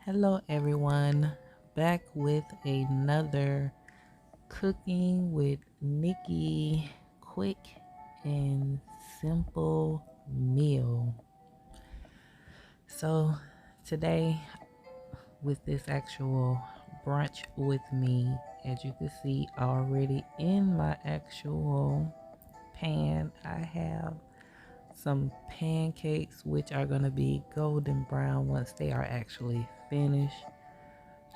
Hello, everyone. Back with another Cooking with Nikki quick and simple meal. So, today, with this actual brunch with me, as you can see already in my actual pan, I have some pancakes which are going to be golden brown once they are actually finished.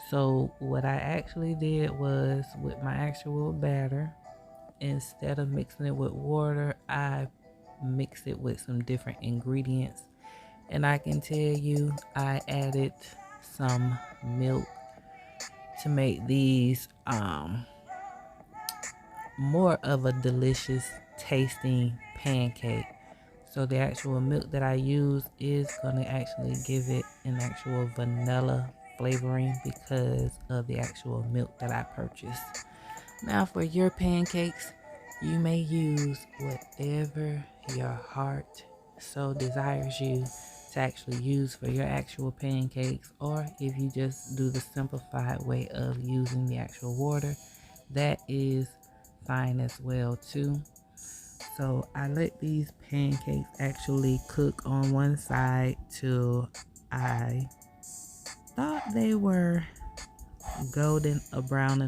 So what I actually did was with my actual batter, instead of mixing it with water, I mixed it with some different ingredients. And I can tell you, I added some milk to make these more of a delicious tasting pancake. So the actual milk that I use is going to actually give it an actual vanilla flavoring because of the actual milk that I purchased. Now for your pancakes, you may use whatever your heart so desires you to actually use for your actual pancakes, or if you just do the simplified way of using the actual water, that is fine as well too. So I let these pancakes actually cook on one side till I thought they were golden brown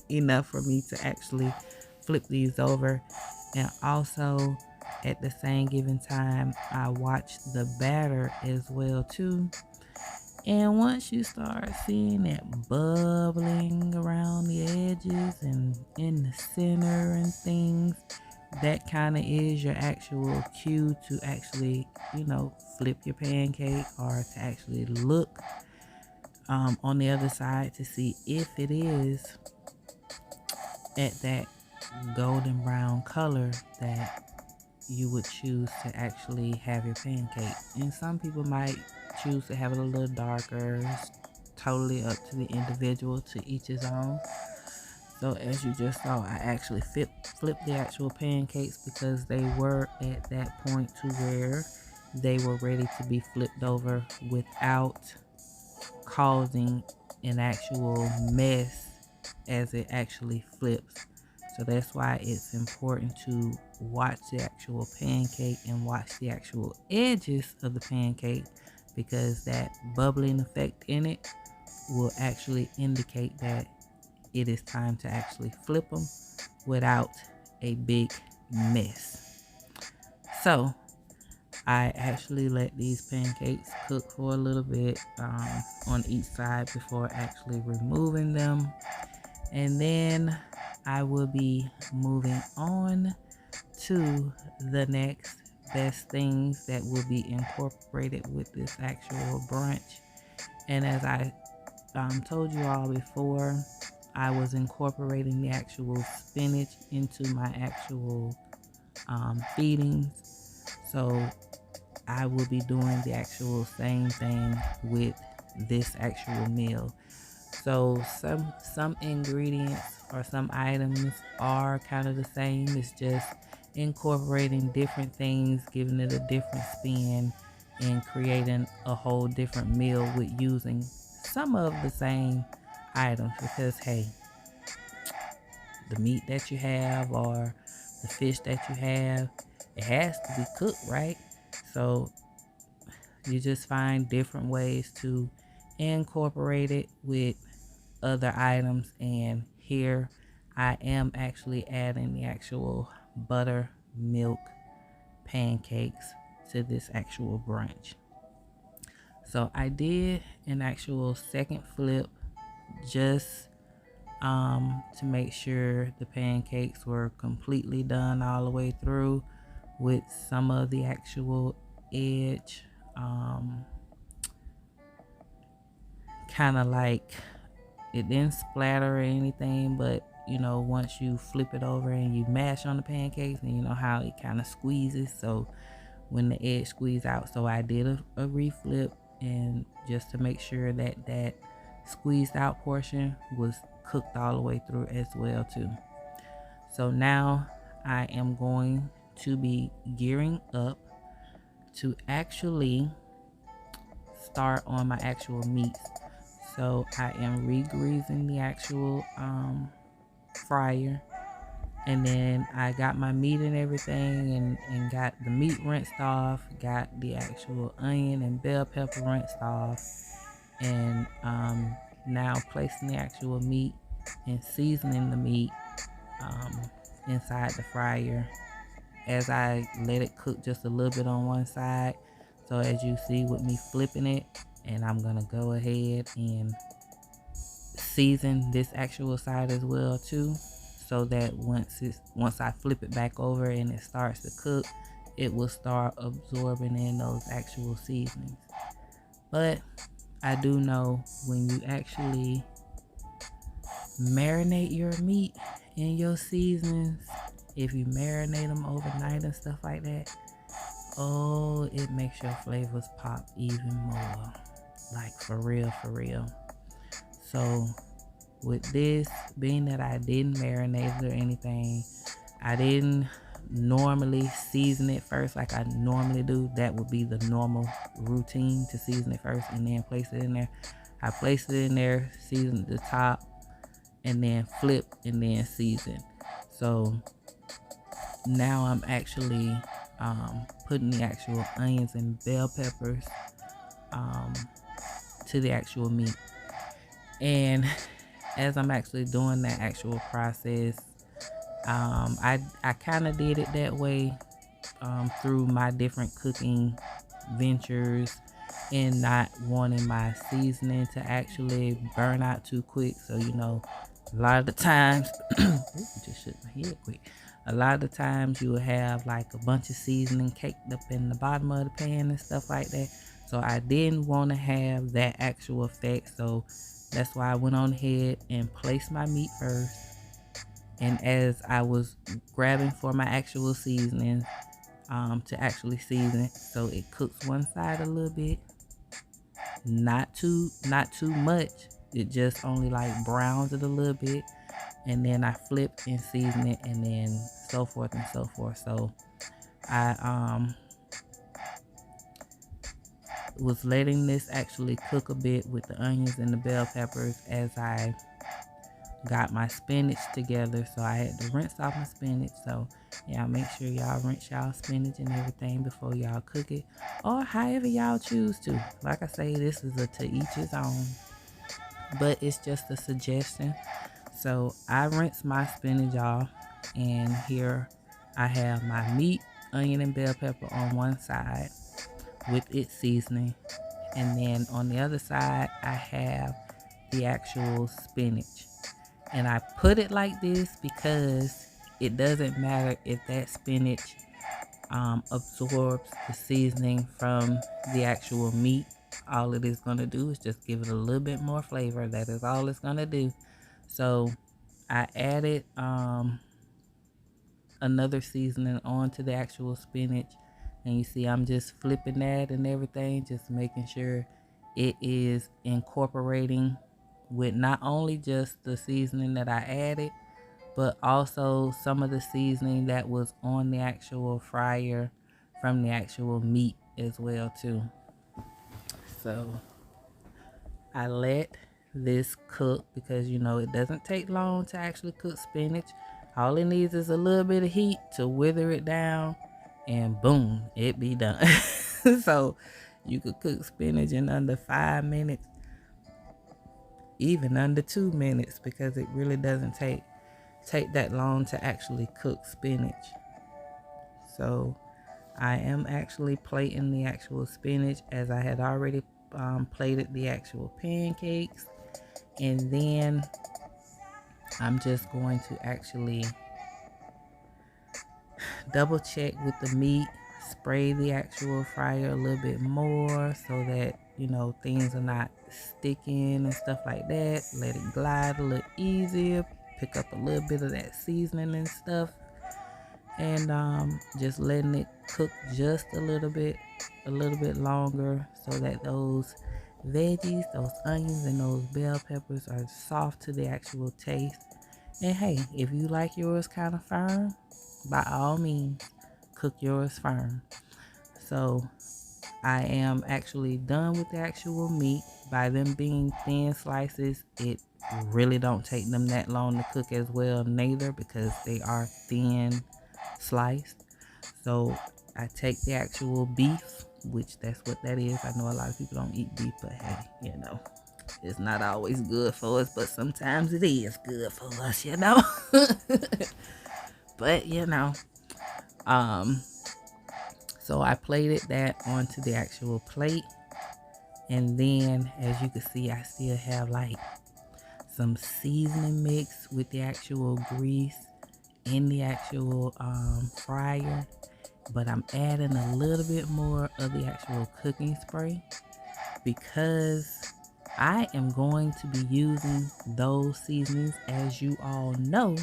enough for me to actually flip these over. And also at the same given time, I watched the batter as well too. And once you start seeing it bubbling around the edges and in the center and things, that kind of is your actual cue to actually, flip your pancake or to actually look on the other side to see if it is at that golden brown color that you would choose to actually have your pancake. And some people might choose to have it a little darker. It's totally up to the individual, to each his own. So as you just saw, I actually flipped the actual pancakes because they were at that point to where they were ready to be flipped over without causing an actual mess as it actually flips. So that's why it's important to watch the actual pancake and watch the actual edges of the pancake, because that bubbling effect in it will actually indicate that it is time to actually flip them without a big mess. So I actually let these pancakes cook for a little bit on each side before actually removing them. And then I will be moving on to the next best things that will be incorporated with this actual brunch. And as I told you all before, I was incorporating the actual spinach into my actual feedings. So I will be doing the actual same thing with this actual meal. So some ingredients or some items are kind of the same. It's just incorporating different things, giving it a different spin, and creating a whole different meal with using some of the same items. Because hey, the meat that you have or the fish that you have, it has to be cooked, right? So you just find different ways to incorporate it with other items. And here I am actually adding the actual buttermilk pancakes to this actual brunch. So I did an actual second flip just to make sure the pancakes were completely done all the way through, with some of the actual edge kind of like it didn't splatter or anything, but once you flip it over and you mash on the pancakes, and you know how it kind of squeezes, so when the edge squeeze out, so I did a reflip, and just to make sure that that squeezed out portion was cooked all the way through as well too. So now I am going to be gearing up to actually start on my actual meats. So I am re-greasing the actual fryer, and then I got my meat and everything, and got the meat rinsed off, got the actual onion and bell pepper rinsed off, and now placing the actual meat and seasoning the meat inside the fryer as I let it cook just a little bit on one side. So as you see with me flipping it, and I'm gonna go ahead and season this actual side as well too, so that once I flip it back over and it starts to cook, it will start absorbing in those actual seasonings. But I do know when you actually marinate your meat in your seasonings, if you marinate them overnight and stuff like that, oh, it makes your flavors pop even more. Like for real, for real. So with this, being that I didn't marinate it or anything, I didn't normally season it first like I normally do. That would be the normal routine, to season it first and then place it in there. I placed it in there, seasoned the top, and then flip and then season. So now I'm actually putting the actual onions and bell peppers to the actual meat. And as I'm actually doing that actual process, I kind of did it that way through my different cooking ventures, and not wanting my seasoning to actually burn out too quick. So a lot of the times ooh, just shook my head quick. A lot of the times you will have like a bunch of seasoning caked up in the bottom of the pan and stuff like that. So I didn't want to have that actual effect. So that's why I went on ahead and placed my meat first. And as I was grabbing for my actual seasoning to actually season it, so it cooks one side a little bit, not too much. It just only like browns it a little bit, and then I flip and season it, and then so forth and so forth. So I was letting this actually cook a bit with the onions and the bell peppers as I got my spinach together. So I had to rinse off my spinach. So yeah, make sure y'all rinse y'all spinach and everything before y'all cook it, or however y'all choose to. Like I say, this is a to each his own, but it's just a suggestion. So I rinse my spinach off, and here I have my meat, onion and bell pepper on one side with its seasoning, and then on the other side I have the actual spinach. And I put it like this because it doesn't matter if that spinach absorbs the seasoning from the actual meat. All it is going to do is just give it a little bit more flavor. That is all it's going to do. So I added another seasoning onto the actual spinach, and you see I'm just flipping that and everything, just making sure it is incorporating with not only just the seasoning that I added, but also some of the seasoning that was on the actual fryer from the actual meat as well too. So I let this cook because it doesn't take long to actually cook spinach. All it needs is a little bit of heat to wither it down, and boom, it be done. So you could cook spinach in under 5 minutes, even under 2 minutes, because it really doesn't take that long to actually cook spinach. So I am actually plating the actual spinach as I had already plated the actual pancakes, and then I'm just going to actually double check with the meat, spray the actual fryer a little bit more so that things are not sticking and stuff like that. Let it glide a little easier, pick up a little bit of that seasoning and stuff, and just letting it cook just a little bit longer so that those veggies, those onions and those bell peppers are soft to the actual taste. And hey, if you like yours kind of firm, by all means cook yours firm. So I am actually done with the actual meat. By them being thin slices, it really don't take them that long to cook as well neither, because they are thin sliced. So I take the actual beef, which that's what that is. I know a lot of people don't eat beef, but hey, it's not always good for us, but sometimes it is good for us, But so I plated that onto the actual plate. And then, as you can see, I still have like some seasoning mix with the actual grease in the actual fryer. But I'm adding a little bit more of the actual cooking spray, because I am going to be using those seasonings, as you all know,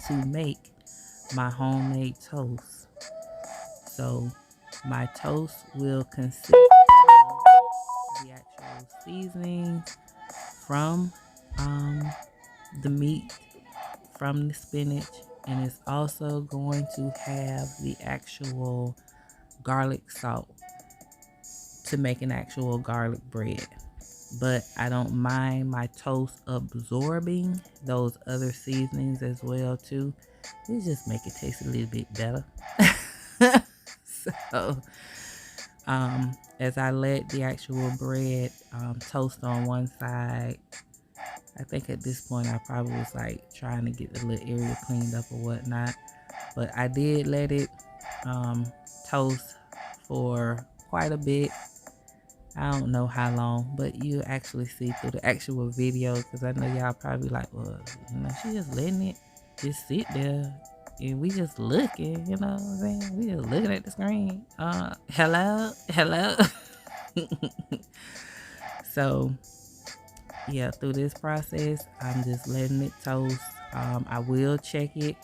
to make my homemade toast. So my toast will consist of the actual seasonings from the meat, from the spinach, and it's also going to have the actual garlic salt to make an actual garlic bread. But I don't mind my toast absorbing those other seasonings as well too. It just make it taste a little bit better. So as I let the actual bread toast on one side, I think at this point I probably was like trying to get the little area cleaned up or whatnot. But I did let it toast for quite a bit. I don't know how long, but you actually see through the actual video, because I know y'all probably like, well, she just letting it just sit there and we just looking, you know what I'm saying? We just looking at the screen. Hello. So yeah, through this process, I'm just letting it toast. I will check it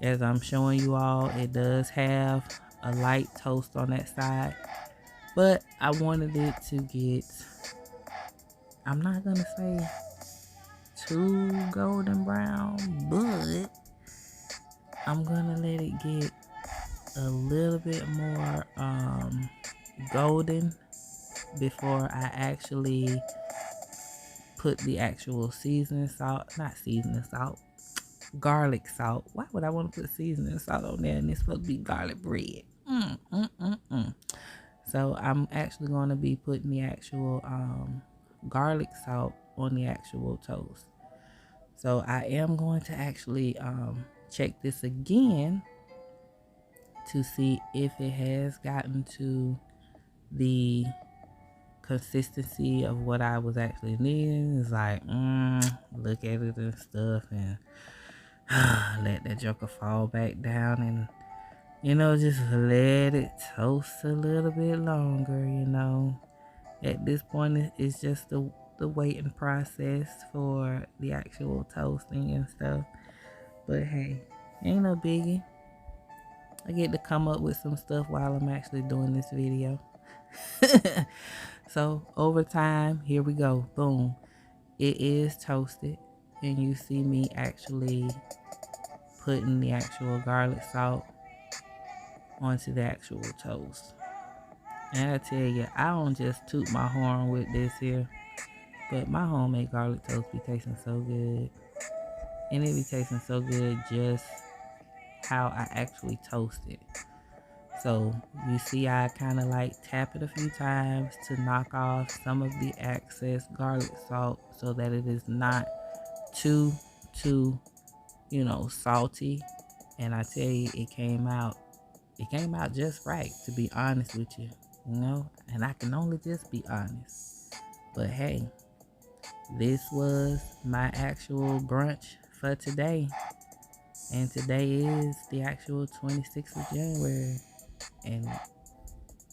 as I'm showing you all. It does have a light toast on that side, but I wanted it to get, I'm not gonna say too golden brown, but I'm gonna let it get a little bit more golden before I actually put the actual garlic salt. Why would I want to put seasoning salt on there and it's supposed to be garlic bread? So I'm actually going to be putting the actual garlic salt on the actual toast. So I am going to actually check this again to see if it has gotten to the consistency of what I was actually needing. It's like, look at it and stuff, and let that joker fall back down, and just let it toast a little bit longer. At this point, it's just the waiting process for the actual toasting and stuff. But hey, ain't no biggie. I get to come up with some stuff while I'm actually doing this video. So over time, here we go. Boom. It is toasted, and you see me actually putting the actual garlic salt onto the actual toast. And I tell you, I don't just toot my horn with this here, but my homemade garlic toast be tasting so good. And it be tasting so good just how I actually toast it. So you see I kind of like tap it a few times to knock off some of the excess garlic salt, so that it is not too salty. And I tell you, it came out just right, to be honest with you, and I can only just be honest. But hey, this was my actual brunch for today. And today is the actual 26th of January. And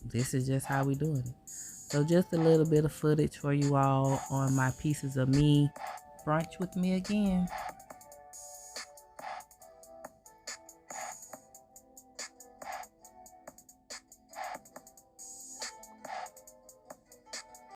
this is just how we doing it. So just a little bit of footage for you all on my pieces of me. Brunch with me again.